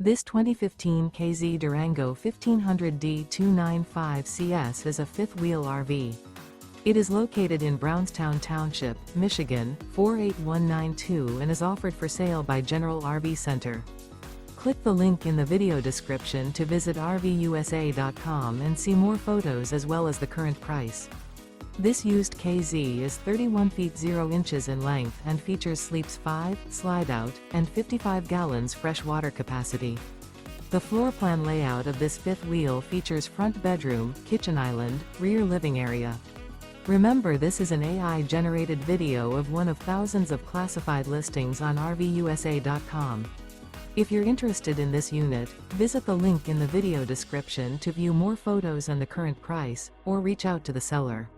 This 2015 K-Z Durango 1500D295CS is a fifth-wheel RV. It is located in Brownstown Township, Michigan, 48192 and is offered for sale by General RV Center. Click the link in the video description to visit RVUSA.com and see more photos as well as the current price. This used KZ is 31 feet 0 inches in length and features sleeps 5, slide-out, and 55 gallons fresh water capacity. The floor plan layout of this fifth wheel features front bedroom, kitchen island, rear living area. Remember, this is an AI-generated video of one of thousands of classified listings on RVUSA.com. If you're interested in this unit, visit the link in the video description to view more photos and the current price, or reach out to the seller.